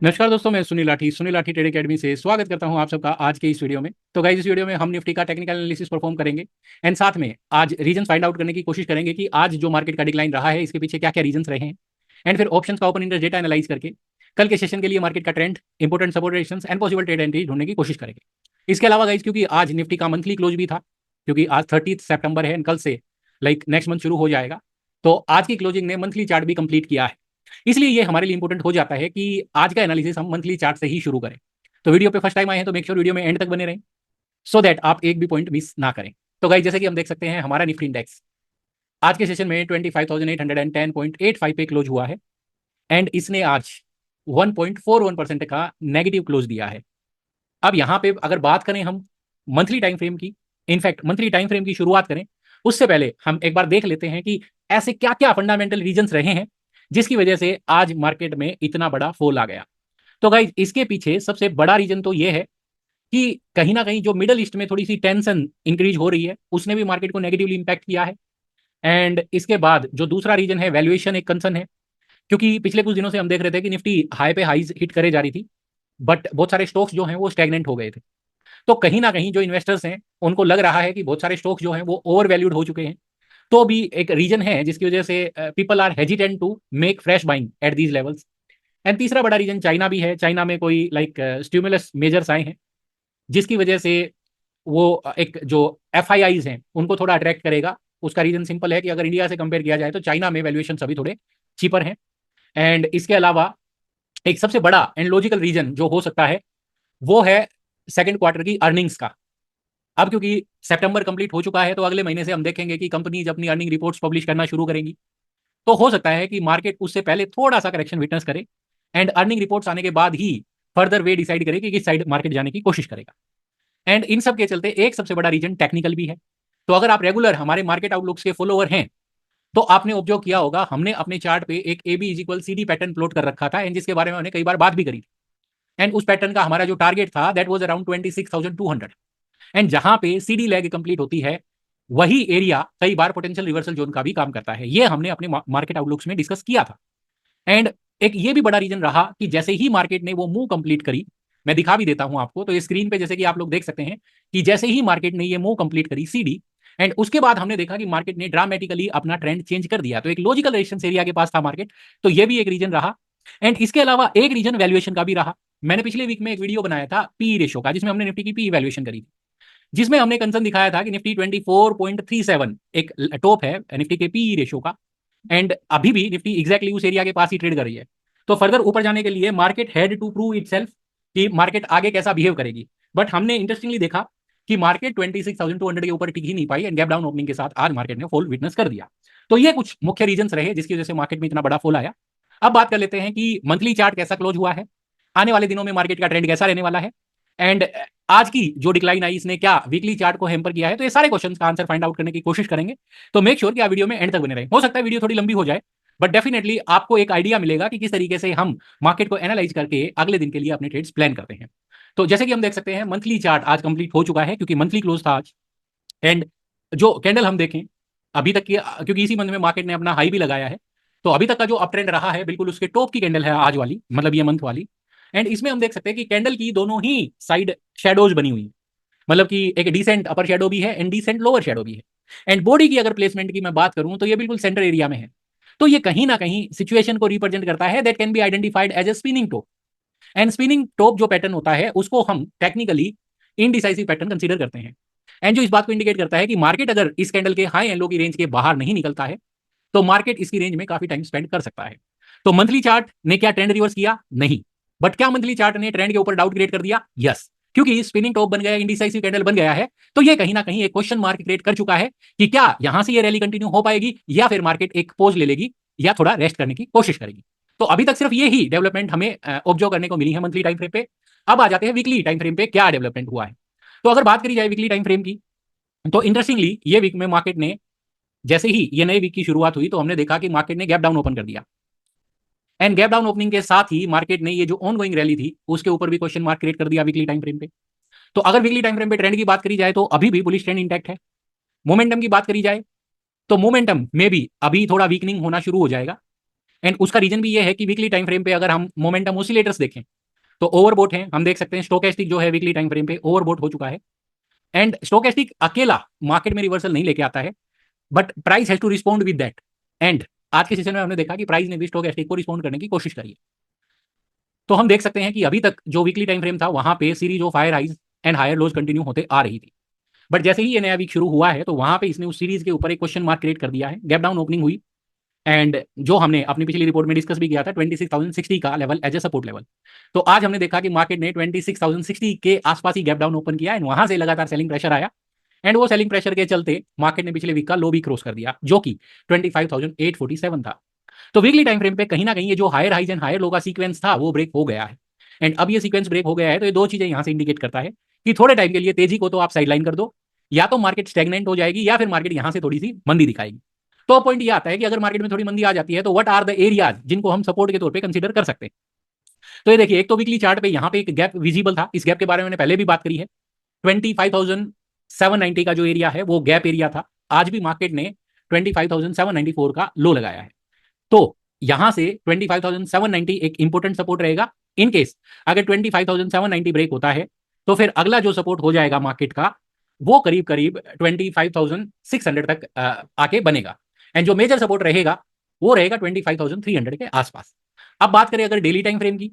नमस्कार दोस्तों, मैं सुनील लाठी ट्रेड एकेडमी से स्वागत करता हूं आप सबका आज के इस वीडियो में। तो गाइस, इस वीडियो में हम निफ्टी का टेक्निकल एनालिसिस परफॉर्म करेंगे एंड साथ में आज रीजन फाइंड आउट करने की कोशिश करेंगे कि आज जो मार्केट का डिक्लाइन रहा है इसके पीछे क्या क्या रीजंस रहे हैं। एंड फिर ऑप्शंस का ओपन इंटरेस्ट डेटा एनालाइज करके कल के सेशन के लिए मार्केट का trend, important support resistance and possible trade entry ढूंढने की कोशिश करेंगे। इसके अलावा गाइस, क्योंकि आज निफ्टी का मंथली क्लोज भी था, क्योंकि आज 30 सितंबर है, कल से नेक्स्ट मंथ शुरू हो जाएगा, तो आज की क्लोजिंग ने मंथली चार्ट भी कंप्लीट किया है। इसलिए ये हमारे लिए इंपॉर्टेंट हो जाता है कि आज का एनालिसिस हम मंथली चार्ट से ही शुरू करें। तो वीडियो पे फर्स्ट टाइम आए हैं तो मेक श्योर वीडियो में एंड तक बने रहें, सो दैट आप एक भी पॉइंट मिस ना करें। तो गाइस, जैसे कि हम देख सकते हैं, हमारा निफ्टी इंडेक्स आज के सेशन में 25,810.85 पे क्लोज हुआ है एंड इसने आज 1.41% का नेगेटिव क्लोज दिया है। अब यहाँ पे अगर बात करें हम मंथली टाइम फ्रेम की, इनफैक्ट मंथली टाइम फ्रेम की शुरुआत करें उससे पहले हम एक बार देख लेते हैं कि ऐसे क्या क्या फंडामेंटल रीजंस रहे हैं जिसकी वजह से आज मार्केट में इतना बड़ा फॉल आ गया। तो गाइज, इसके पीछे सबसे बड़ा रीजन तो ये है कि कहीं ना कहीं जो मिडल ईस्ट में थोड़ी सी टेंशन इंक्रीज हो रही है उसने भी मार्केट को नेगेटिवली इंपैक्ट किया है। एंड इसके बाद जो दूसरा रीजन है, वैल्यूएशन एक कंसर्न है, क्योंकि पिछले कुछ दिनों से हम देख रहे थे कि निफ्टी हाई पे हाईज हिट करे जा रही थी, बट बहुत सारे स्टॉक्स जो हैं वो स्टैग्नेंट हो गए थे। तो कहीं ना कहीं जो इन्वेस्टर्स हैं उनको लग रहा है कि बहुत सारे स्टॉक्स जो हैं वो ओवर वैल्यूड हो चुके हैं। तो भी एक रीजन है जिसकी वजह से people are hesitant to make fresh buying at these levels. And तीसरा बड़ा रीजन चाइना भी है। चाइना में कोई स्टिमुलस मेजर्स आए हैं जिसकी वजह से वो एक जो एफ आई आईज हैं उनको थोड़ा अट्रैक्ट करेगा। उसका रीजन सिंपल है कि अगर इंडिया से कंपेयर किया जाए तो चाइना में वैल्यूएशन सभी थोड़े चीपर हैं। एंड इसके अलावा एक सबसे बड़ा एंड लॉजिकल रीजन जो हो सकता है वो है सेकेंड क्वार्टर की अर्निंग्स का। अब क्योंकि सितंबर कंप्लीट हो चुका है तो अगले महीने से हम देखेंगे कि कंपनीज अपनी अर्निंग रिपोर्ट्स पब्लिश करना शुरू करेंगी। तो हो सकता है कि मार्केट उससे पहले थोड़ा सा करेक्शन विटनेस करे एंड अर्निंग रिपोर्ट्स आने के बाद ही फर्दर वे डिसाइड करे कि किस साइड मार्केट जाने की कोशिश करेगा। एंड इन सब के चलते एक सबसे बड़ा रीजन टेक्निकल भी है। तो अगर आप रेगुलर हमारे मार्केट आउटलुक्स के फॉलोअर हैं तो आपने ऑब्जर्व किया होगा, हमने अपने चार्ट पे एक A B is equal C D pattern plot कर रखा था एंड जिसके बारे में हमने कई बार बात भी करी थी। एंड उस पैटर्न का हमारा जो टारगेट था दैट वाज अराउंड 26,200। एंड जहां पे सीडी लैग कंप्लीट होती है वही एरिया कई बार पोटेंशियल रिवर्सल जोन का भी काम करता है। ये हमने अपने मार्केट आउटलुक्स में डिस्कस किया था। एंड एक ये भी बड़ा रीजन रहा कि जैसे ही मार्केट ने वो मूव कंप्लीट करी, मैं दिखा भी देता हूं आपको, तो ये स्क्रीन पे जैसे कि आप लोग देख सकते हैं कि जैसे ही मार्केट ने ये मूव कंप्लीट करी सीडी, एंड उसके बाद हमने देखा कि मार्केट ने ड्रामेटिकली अपना ट्रेंड चेंज कर दिया। तो एक लॉजिकल रेजिस्टेंस एरिया के पास था मार्केट, तो ये भी एक रीजन रहा। एंड इसके अलावा एक रीजन वैल्यूएशन का भी रहा। मैंने पिछले वीक में एक वीडियो बनाया था पी रेशो का जिसमें हमने निफ्टी की पी वैल्यूएशन करी थी, जिसमें हमने कंसर्न दिखाया था कि निफ्टी 24.37 एक टॉप है निफ्टी के पी रेशो का। एंड अभी भी निफ्टी एग्जैक्टली उस एरिया के पास ही ट्रेड कर रही है। तो फर्दर ऊपर जाने के लिए market had to prove itself कि मार्केट आगे कैसा बिहेव करेगी। बट हमने इंटरेस्टिंगली देखा कि मार्केट 26,200 के ऊपर टिक ही नहीं पाई एंड गैप डाउन ओपनिंग के साथ आज मार्केट ने फॉल विटनेस कर दिया। तो ये कुछ मुख्य रीजंस रहे जिसकी वजह से मार्केट में इतना बड़ा फॉल आया। अब बात कर लेते हैं कि मंथली चार्ट कैसा क्लोज हुआ है, आने वाले दिनों में मार्केट का ट्रेंड कैसा रहने वाला है, एंड आज की जो डिक्लाइन आई इसने क्या वीकली चार्ट को हैम्पर किया है। तो ये सारे क्वेश्चंस का आंसर फाइंड आउट करने की कोशिश करेंगे। तो मेक श्योर कि आप वीडियो में एंड तक बने रहे। हो सकता है वीडियो थोड़ी लंबी हो जाए, बट डेफिनेटली आपको एक आइडिया मिलेगा कि किस तरीके से हम मार्केट को एनालाइज करके अगले दिन के लिए अपने ट्रेड्स प्लान करते हैं। तो जैसे कि हम देख सकते हैं मंथली चार्ट आज कंप्लीट हो चुका है क्योंकि मंथली क्लोज था आज। एंड जो कैंडल हम देखें अभी तक की, क्योंकि इसी मंथ में मार्केट ने अपना हाई भी लगाया है, तो अभी तक का जो अप ट्रेंड रहा है बिल्कुल उसके टॉप की कैंडल है आज वाली, मतलब ये मंथ वाली। एंड इसमें हम देख सकते हैं कि कैंडल की दोनों ही साइड शेडोज बनी हुई है, मतलब कि एक डिसेंट अपर शेडो भी है एंड डिसेंट लोअर शेडो भी है। एंड बॉडी की अगर प्लेसमेंट की मैं बात करूं तो ये बिल्कुल सेंटर एरिया में है। तो ये कहीं ना कहीं सिचुएशन को रिप्रेजेंट करता है that can be identified as a spinning top. And spinning top जो पैटर्न होता है उसको हम टेक्निकली इनडिसाइसिव पैटर्न कंसीडर करते हैं। एंड जो इस बात को इंडिकेट करता है कि मार्केट अगर इस कैंडल के हाई एंड लो की रेंज के बाहर नहीं निकलता है तो मार्केट इसकी रेंज में काफी टाइम स्पेंड कर सकता है। तो मंथली चार्ट ने क्या ट्रेंड रिवर्स किया? नहीं। बट क्या मंथली चार्ट ने ट्रेंड के ऊपर डाउट क्रिएट कर दिया? यस। क्योंकि स्पिनिंग टॉप बन गया, इंडिसाइसिव कैंडल बन गया है, तो ये कहीं ना कहीं एक क्वेश्चन मार्क क्रिएट कर चुका है कि क्या यहां से ये रैली कंटिन्यू हो पाएगी या फिर मार्केट एक पोज ले लेगी या थोड़ा रेस्ट करने की कोशिश करेगी। तो अभी तक सिर्फ ये ही डेवलपमेंट हमें ऑब्जर्व करने को मिली है मंथली टाइम फ्रेम पे। अब आ जाते हैं वीकली टाइम फ्रेम पे क्या डेवलपमेंट हुआ है। तो अगर बात करी जाए वीकली टाइम फ्रेम की, तो इंटरेस्टिंगली ये वीक में मार्केट ने जैसे ही ये नए वीक की शुरुआत हुई तो हमने देखा कि मार्केट ने गैप डाउन ओपन कर दिया। एंड गैप डाउन ओपनिंग के साथ ही मार्केट ने ये जो ऑनगोइंग रैली थी उसके ऊपर भी क्वेश्चन मार्क क्रिएट कर दिया वीकली टाइम फ्रेम पे। तो अगर वीकली टाइम फ्रेम पे ट्रेंड की बात करी जाए तो अभी भी बुलिश ट्रेंड इंटैक्ट है। मोमेंटम की बात करी जाए तो मोमेंटम में भी अभी थोड़ा वीकनिंग होना शुरू हो जाएगा। एंड उसका रीजन भी ये है कि वीकली टाइम फ्रेम पे अगर हम मोमेंटम ऑसिलेटर्स देखें तो ओवरबोट है, हम देख सकते हैं स्टोकेस्टिक जो है वीकली टाइम फ्रेम पे ओवरबोट हो चुका है। एंड स्टोकेस्टिक अकेला मार्केट में रिवर्सल नहीं लेके आता है, but price has to respond with that. And आज के सेशन में हमने देखा कि प्राइस ने भी स्टोकेस्टिक को रिस्पॉन्ड करने की कोशिश करी है। तो हम देख सकते हैं कि अभी तक जो वीकली टाइम फ्रेम था वहां पे series of higher highs and higher lows continue होते आ रही थी। बट जैसे ही ये नया वीक शुरू हुआ है तो वहां पे इसने उस सीरीज के ऊपर एक क्वेश्चन मार्क क्रिएट कर दिया है, गैप डाउन ओपनिंग हुई। एंड जो हमने अपनी पिछली रिपोर्ट में डिस्कस भी किया था 26,060 का level as a support level, तो आज हमने देखा कि मार्केट ने 26,060 के आसपास ही गैप डाउन ओपन किया एंड वहां से लगातार सेलिंग प्रेशर आया। एंड वो सेलिंग प्रेशर के चलते मार्केट ने पिछले वीक का लो भी क्रॉस कर दिया जो कि 25,847 था। तो वीकली टाइम फ्रेम पे कहीं ना कहीं ये जो higher highs and higher low का सीक्वेंस था वो ब्रेक हो गया है। एंड अब ये सीक्वेंस ब्रेक हो गया है तो ये दो चीजें यहां से इंडिकेट करता है कि थोड़े टाइम के लिए तेजी को तो आप साइडलाइन कर दो, या तो मार्केट स्टेगनेंट हो जाएगी या फिर मार्केट यहां से थोड़ी सी मंदी दिखाएगी। तो पॉइंट ये आता है कि अगर मार्केट में थोड़ी मंदी आ जाती है तो व्हाट आर द एरियाज जिनको हम सपोर्ट के तौर पे कंसीडर कर सकते हैं। तो ये देखिए, एक तो वीकली चार्ट पे यहाँ पे एक गैप विजिबल था, इस गैप के बारे में मैंने पहले भी बात करी है। 25,790 का जो एरिया है वो गैप एरिया था। आज भी मार्केट ने 25,794 का लो लगाया है। तो यहां से 25,790 एक इंपोर्टेंट सपोर्ट रहेगा। इन केस अगर 25,790 ब्रेक होता है तो फिर अगला जो सपोर्ट हो जाएगा मार्केट का वो करीब करीब 25,600 तक आके बनेगा। एंड जो मेजर सपोर्ट रहेगा वो रहेगा 25,300 के आसपास। अब बात करें अगर डेली टाइम फ्रेम की,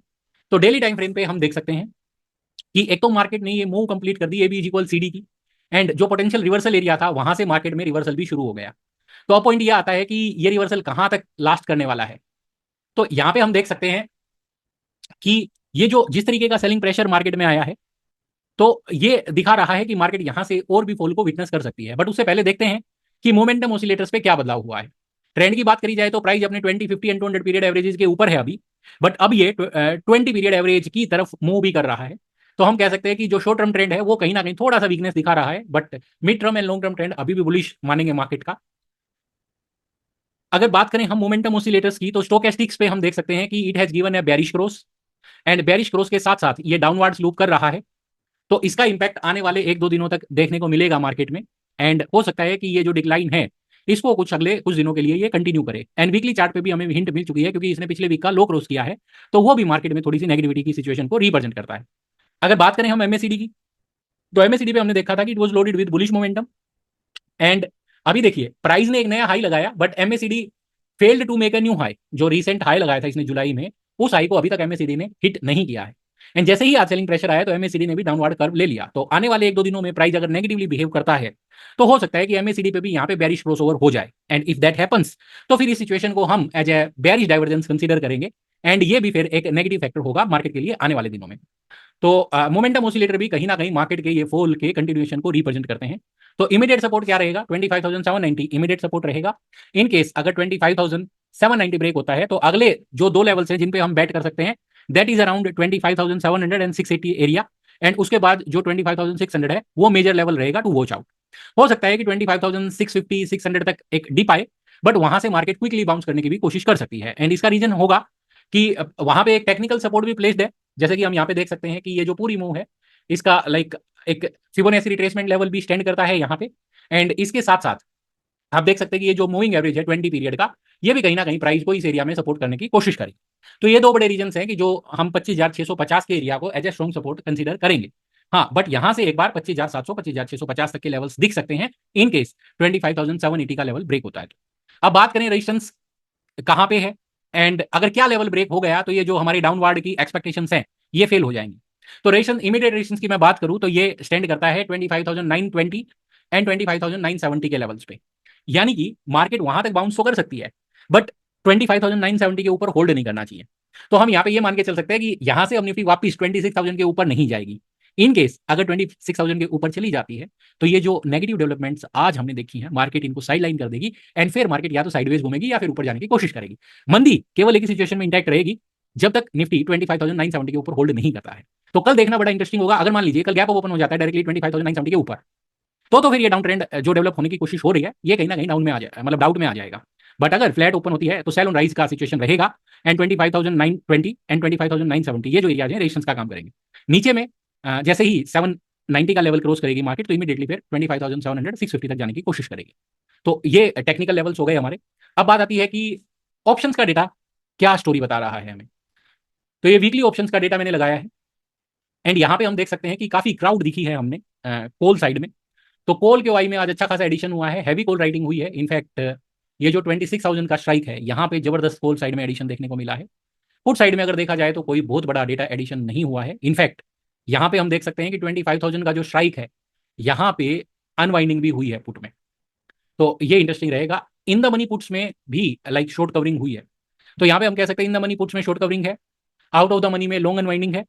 तो डेली टाइम फ्रेम पे हम देख सकते हैं कि एक तो मार्केट ने ये मूव कंप्लीट कर दी A B is equal C D की। एंड जो पोटेंशियल रिवर्सल एरिया था वहां से मार्केट में रिवर्सल भी शुरू हो गया। तो अब पॉइंट ये आता है कि ये रिवर्सल कहां तक लास्ट करने वाला है। तो यहां पे हम देख सकते हैं कि ये जो जिस तरीके का सेलिंग प्रेशर मार्केट में आया है तो ये दिखा रहा है कि मार्केट यहां से और भी फॉल को विटनेस कर सकती है। बट उससे पहले देखते हैं कि मोमेंटम ऑसिलेटर्स पे क्या बदलाव हुआ है। ट्रेंड की बात करी जाए तो प्राइस अपने 20, 50 एंड 200 पीरियड एवरेजेस के ऊपर है अभी, बट अब ये 20 पीरियड एवरेज की तरफ मूव भी कर रहा है। तो हम कह सकते हैं कि जो शॉर्ट टर्म ट्रेंड है वो कहीं ना कहीं थोड़ा सा वीकनेस दिखा रहा है, but mid term and long term trend अभी भी बुलिश मानेंगे मार्केट का। अगर बात करें हम मोमेंटम ऑसिलेटर्स की तो स्टोकेस्टिक्स पे हम देख सकते हैं कि it has given A bearish cross. And bearish cross के साथ साथ ये डाउनवर्ड स्लूप कर रहा है। तो इसका इंपैक्ट आने वाले एक दो दिनों तक देखने को मिलेगा मार्केट में। एंड हो सकता है कि ये जो डिक्लाइन है इसको कुछ अगले कुछ दिनों के लिए ये कंटिन्यू करे। एंड वीकली चार्ट पे भी हमें हिंट मिल चुकी है क्योंकि इसने पिछले वीक का लो क्रॉस किया है, तो वो भी मार्केट में थोड़ी सी नेगेटिविटी की सिचुएशन को रिप्रेजेंट करता है। अगर बात करें हम एमएससीडी की, तो एमएससीडी पे हमने देखा था कि it was loaded with bullish momentum. And अभी देखिए प्राइस ने एक नया हाई लगाया but MACD failed to make a new high. जो रिसेंट हाई लगाया था इसने जुलाई में, उस हाई को अभी तक एमएससीडी ने हिट नहीं किया है। एंड जैसे ही आज सेलिंग प्रेशर आया तो एमएससीडी ने भी डाउनवर्ड कर्व ले लिया। तो आने वाले एक दो दिनों में प्राइस अगर नेगेटिवली बिहेव करता है तो हो सकता है कि एमएससीडी पे भी यहाँ पे बेरिश क्रॉसओवर हो जाए। एंड इफ दैट हैपन्स तो फिर इस सिचुएशन को हम as a bearish divergence consider करेंगे। एंड ये भी फिर एक नेगेटिव फैक्टर होगा मार्केट के लिए आने वाले दिनों में। तो मोमेंटम ऑसिलेटर भी कहीं ना कहीं मार्केट के ये फॉल के कंटिन्यूएशन को रिप्रेजेंट करते हैं। तो इमीडिएट सपोर्ट क्या रहेगा, 25,790 इमीडिएट सपोर्ट रहेगा। इन केस अगर 25,790 ब्रेक होता है तो अगले जो दो लेवल्स हैं जिन पे हम बैट कर सकते हैं that is around 25,700 and 680 area. And उसके बाद जो 25,600 है वो मेजर लेवल रहेगा टू वॉच आउट। हो सकता है कि 25,650 600 तक एक डिप आए, बट वहां से मार्केट क्विकली बाउंस करने की भी कोशिश कर सकती है। एंड इसका रीजन होगा कि वहां पे एक टेक्निकल सपोर्ट भी प्लेस्ड है। जैसे कि हम यहाँ पे देख सकते हैं कि ये जो पूरी मूव है इसका लाइक एक फिबोनाची रिट्रेसमेंट लेवल भी स्टैंड करता है यहाँ पे। एंड इसके साथ साथ आप देख सकते हैं कि ये जो मूविंग एवरेज है 20 पीरियड का, ये भी कहीं ना कहीं प्राइस को इस एरिया में सपोर्ट करने की कोशिश करेगी। तो ये दो बड़े रीजन हैं कि जो हम 25,650 के एरिया को as a strong support consider करेंगे। हाँ, बट यहां से एक बार 25,700 25,650 तक के लेवल्स दिख सकते हैं इन केस 25,780 का लेवल ब्रेक होता है। तो अब बात करें रेजिस्टेंस कहां पे है, एंड अगर क्या लेवल ब्रेक हो गया तो ये जो हमारी डाउनवर्ड की एक्सपेक्टेशंस हैं ये फेल हो जाएंगी। तो रेजिस्टेंस इमीडिएट रेजिस्टेंस की मैं बात करूं तो ये स्टैंड करता है 25,920 एंड 25,970 के लेवल्स पे। यानी कि मार्केट वहां तक बाउंस तो कर सकती है बट 25,970 के ऊपर होल्ड नहीं करना चाहिए। तो हम यहाँ पे ये मान के चल सकते हैं कि यहां से अब निफ्टी वापस 26,000 के ऊपर नहीं जाएगी। इन केस अगर 26,000 के ऊपर चली जाती है तो ये जो नेगेटिव डेवलपमेंट्स आज हमने देखी है मार्केट इनको साइडलाइन कर देगी। एंड फिर मार्केट या तो साइडवेज घूमेगी या फिर ऊपर जाने की कोशिश करेगी। मंदी केवल एक ही सिचुएशन में इंटैक्ट रहेगी जब तक निफ्टी 25,970 के ऊपर होल्ड नहीं करता है। तो कल देखना बड़ा इंटरेस्टिंग होगा। अगर मान लीजिए कल गैप ओपन हो जाता है डायरेक्टली 25,970 के ऊपर, तो फिर ये डाउन ट्रेंड जो डेवलप होने की कोशिश हो रही है ये कहीं ना कहीं डाउन में आ जाए, मतलब डाउट में आ जाएगा। बट अगर फ्लैट ओपन होती है तो सेल ऑन राइज का सिचुएशन रहेगा। एंड 25,920 एंड 25,970 ये जो एरियाज हैं रेजिस्टेंस का काम करेंगे। नीचे में जैसे ही 790 का लेवल क्रॉस करेगी मार्केट तो इमीडिएटली फिर 25,700 650 तक जाने की कोशिश करेगी। तो ये टेक्निकल लेवल्स हो गए हमारे। अब बात आती है कि ऑप्शंस का डेटा क्या स्टोरी बता रहा है हमें। तो ये वीकली ऑप्शंस का डेटा मैंने लगाया है एंड यहाँ पे हम देख सकते हैं कि काफी क्राउड दिखी है हमने कोल साइड में। तो कोल के वाई में आज अच्छा खासा एडिशन हुआ है, हैवी कोल राइटिंग हुई है। इनफैक्ट ये जो 26,000 का स्ट्राइक है, यहाँ पे जबरदस्त कोल साइड में एडिशन देखने को मिला है। पुट साइड में अगर देखा जाए तो कोई बहुत बड़ा डेटा एडिशन नहीं हुआ है। इनफैक्ट यहाँ पे हम देख सकते हैं कि 25,000 का जो स्ट्राइक है, यहाँ पे अनवाइंडिंग भी हुई है पुट में। तो ये इंटरेस्टिंग रहेगा। इन द मनी पुट्स में भी लाइक शॉर्ट कवरिंग हुई है। तो यहाँ पे हम कह सकते हैं इन द मनी पुट्स में शॉर्ट कवरिंग है, आउट ऑफ द मनी में लॉन्ग अनवाइंडिंग है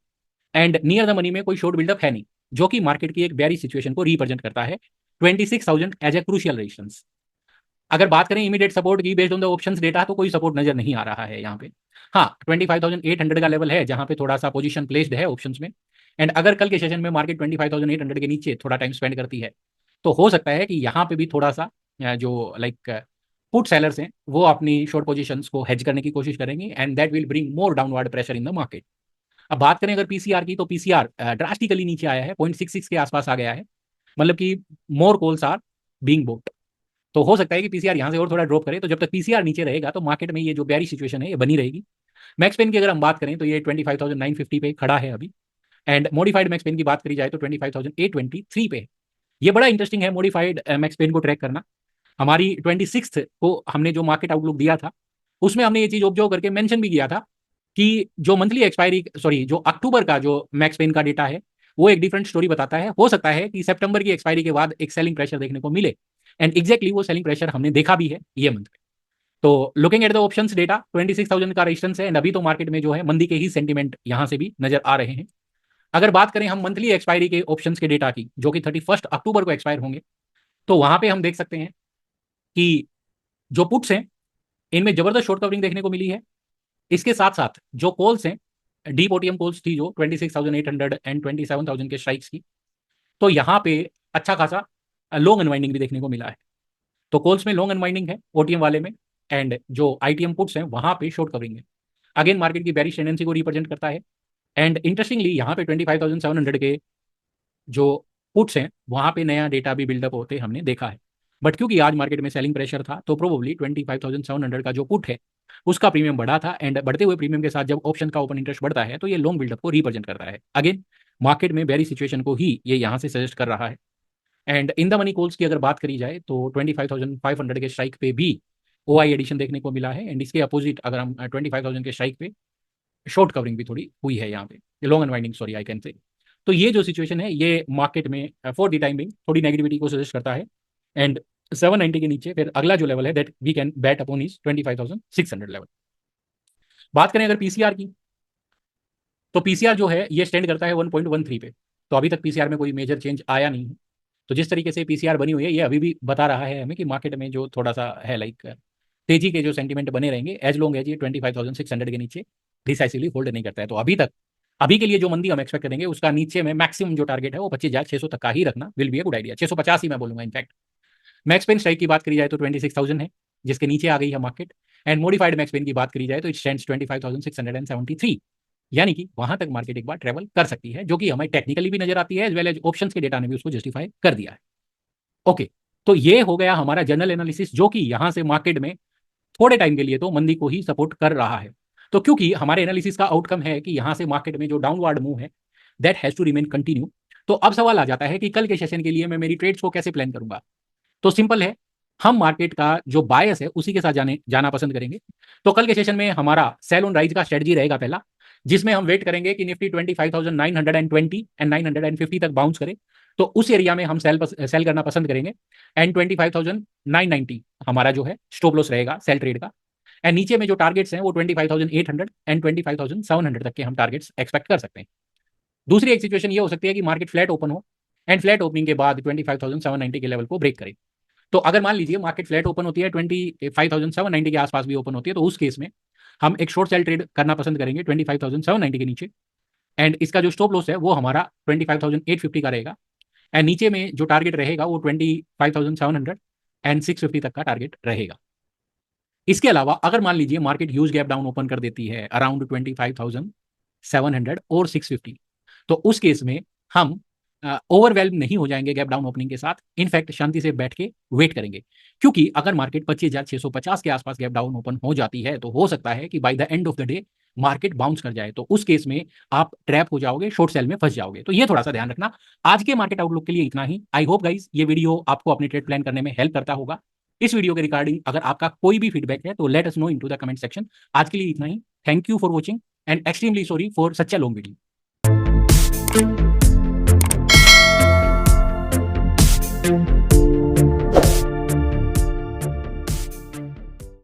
एंड नियर द मनी में कोई शॉर्ट बिल्डअप है नहीं, जो कि मार्केट की एक बेरी सिचुएशन को रिप्रेजेंट करता है। 26,000 एज ए क्रूशियल रेजिस्टेंस। अगर बात करें इमीडिएट सपोर्ट की based on the options data, तो कोई सपोर्ट नजर नहीं आ रहा है यहाँ पे। हाँ, 25,800 का लेवल है जहाँ पे थोड़ा सा पोजीशन प्लेस्ड है ऑप्शंस में। एंड अगर कल के सेशन में मार्केट 25,800 के नीचे थोड़ा टाइम स्पेंड करती है, तो हो सकता है कि यहाँ पे भी थोड़ा सा जो लाइक पुट सेलर्स हैं वो अपनी शॉर्ट पोजीशंस को हेज करने की कोशिश करेंगे and that will bring more downward pressure in the market. अब बात करें अगर पीसीआर की, तो पीसीआर ड्रास्टिकली नीचे आया है, 0.66 के आसपास आ गया है। मतलब कि more calls are being bought. तो हो सकता है कि पीसीआर यहाँ से और थोड़ा ड्रॉप करे। तो जब तक पीसीआर नीचे रहेगा तो मार्केट में ये जो बेयरिश सिचुएशन है ये बनी रहेगी। मैक्स पेन की अगर हम बात करें तो ये 25,950 पे खड़ा है अभी। एंड मॉडिफाइड मैक्स पेन की बात करी जाए तो 25,823 पे है। ये बड़ा इंटरेस्टिंग है मॉडिफाइड मैक्स पेन को ट्रैक करना। हमारी 26 को हमने जो मार्केट आउटलुक दिया था, उसमें हमने ये चीज ऑब्जर्व करके मेंशन भी किया था कि जो मंथली एक्सपायरी सॉरी जो अक्टूबर का जो मैक्स पेन का डेटा है, वो एक डिफरेंट स्टोरी बताता है। हो सकता है कि सितंबर की एक्सपायरी के बाद एक सेलिंग प्रेशर देखने को मिले एंड एग्जैक्टली वो सेलिंग प्रेशर हमने देखा भी है ये मंथ में। तो looking at the options data, 26,000 का रेजिस्टेंस है एंड अभी तो मार्केट में जो है मंदी के ही सेंटीमेंट यहां से भी नजर आ रहे हैं। अगर बात करें हम मंथली एक्सपायरी के ऑप्शंस के डेटा की, जो कि 31 अक्टूबर को एक्सपायर होंगे, तो वहां पे हम देख सकते हैं कि जो पुट्स हैं इनमें जबरदस्त शॉर्ट कवरिंग देखने को मिली है। इसके साथ साथ जो कॉल्स हैं, डीप ओटीएम कॉल्स थी जो 26,800 एंड 27,000 के स्ट्राइक्स की, तो यहाँ पे अच्छा खासा लॉन्ग अनवाइंडिंग भी देखने को मिला है। तो कॉल्स में लॉन्ग अनवाइंडिंग है ओटीएम वाले में एंड जो आईटीएम पुट्स हैं वहां पे शॉर्ट कवरिंग है। अगेन मार्केट की बेरिश टेंडेंसी को रिप्रेजेंट करता है। एंड इंटरेस्टिंगली यहाँ पे 25,700 के जो पुट्स हैं वहां पे नया डेटा भी बिल्डअप होते हमने देखा है। बट क्योंकि आज मार्केट में सेलिंग प्रेशर था, तो प्रोबेबली 25,700 का जो पुट है उसका प्रीमियम बढ़ा था एंड बढ़ते हुए प्रीमियम के साथ जब ऑप्शन का ओपन इंटरेस्ट बढ़ता है तो ये लॉन्ग बिल्डअप को रिप्रेजेंट करता है। अगेन मार्केट में बेरी सिचुएशन को ही ये यहाँ से सजेस्ट कर रहा है। And in the money calls की अगर बात करी जाए तो 25,500 के स्ट्राइक पे भी ओआई एडिशन देखने को मिला है एंड इसके अपोजिट अगर हम 25,000 के स्ट्राइक पे शॉर्ट कवरिंग भी थोड़ी हुई है यहाँ पे, long unwinding sorry I can say. तो ये जो सिचुएशन है ये मार्केट में फॉर द टाइम बिंग थोड़ी नेगेटिविटी को सजेस्ट करता है। एंड 790 के नीचे फिर अगला जो लेवल है that we can bet upon is 25,600 level. बात करें अगर पीसीआर की, तो पीसीआर जो है ये स्टैंड करता है 1.13 पे। तो अभी तक पीसीआर में कोई मेजर चेंज आया नहीं है। तो जिस तरीके से पीसीआर बनी हुई है ये अभी भी बता रहा है हमें कि मार्केट में जो थोड़ा सा है लाइक तेजी के जो सेंटीमेंट बने रहेंगे एज लॉन्ग एज ये 25,600 के नीचे डिसाइसिवली होल्ड नहीं करता है। तो अभी तक अभी के लिए जो मंदी हम एक्सपेक्ट करेंगे उसका नीचे में मैक्सिमम जो टारगेट है वो 25,600 तक का ही रखना will be a good idea. 650 ही मैं बोलूंगा इनफैक्ट। मैक्स पेन स्ट्राइक की बात करी जाए तो 26,000 है जिसके नीचे आ गई है market. And modified max pain की बात करी जाए तो इट स्टैंड्स 25,673। यानी कि वहां तक मार्केट एक बार ट्रेवल कर सकती है, जो कि हमें टेक्निकली भी नजर आती है एज वेल एज ऑप्शंस के डेटा ने भी उसको जस्टिफाई कर दिया है। ओके, तो ये हो गया हमारा जनरल एनालिसिस, जो कि यहां से मार्केट में थोड़े टाइम के लिए तो मंदी को ही सपोर्ट कर रहा है। तो क्योंकि हमारे एनालिसिस का आउटकम है कि यहां से मार्केट में जो डाउनवर्ड मूव है that has to remain continue. तो अब सवाल आ जाता है कि कल के सेशन के लिए मैं मेरी ट्रेड्स को कैसे प्लान करूंगा। तो सिंपल है, हम मार्केट का जो बायस है उसी के साथ जाना पसंद करेंगे। तो कल के सेशन में हमारा सेल ऑन राइज का स्ट्रेटजी रहेगा पहला, जिसमें हम वेट करेंगे कि निफ्टी 25,920 एंड 950 तक बाउंस करे। तो उस एरिया में हम सेल करना पसंद करेंगे। एंड 25,990 हमारा जो है स्टॉप लॉस रहेगा सेल ट्रेड का। एंड नीचे में जो टारगेट्स हैं वो 25,800 एंड 25,700 तक के हम टारगेट्स एक्सपेक्ट कर सकते हैं। दूसरी एक सिचुएशन ये हो सकती है कि मार्केट फ्लैट ओपन हो एंड फ्लैट ओपनिंग के बाद 25,790 के लेवल को ब्रेक करे। तो अगर मान लीजिए मार्केट फ्लैट ओपन होती है 25,790 के आसपास भी ओपन होती है, तो उस केस में हम एक शॉर्ट सेल ट्रेड करना पसंद करेंगे 25,790 के नीचे। एंड इसका जो स्टॉप लॉस है वो हमारा 25,850 का रहेगा। एंड नीचे में जो टारगेट रहेगा वो 25,700 एंड 650 तक का टारगेट रहेगा। इसके अलावा अगर मान लीजिए market huge gap down open कर देती है अराउंड 25,700 और 650, तो उस केस में हम ओवरवेल्म नहीं हो जाएंगे गैप डाउन ओपनिंग के साथ, इनफैक्ट शांति से बैठ के वेट करेंगे। क्योंकि अगर मार्केट 25,650 के आसपास गैप डाउन ओपन हो जाती है तो हो सकता है कि by the end of the day market bounce कर जाए, तो उस केस में आप ट्रैप हो जाओगे, शॉर्ट सेल में फंस जाओगे। तो ये थोड़ा सा ध्यान रखना। आज के मार्केट आउटलुक के लिए इतना ही। आई होप गाइस ये वीडियो आपको अपने ट्रेड प्लान करने में हेल्प करता होगा। इस वीडियो के रिगार्डिंग अगर आपका कोई भी फीडबैक है तो let us know into the comment section. आज के लिए इतना ही। Thank you for watching and extremely sorry for such a long video.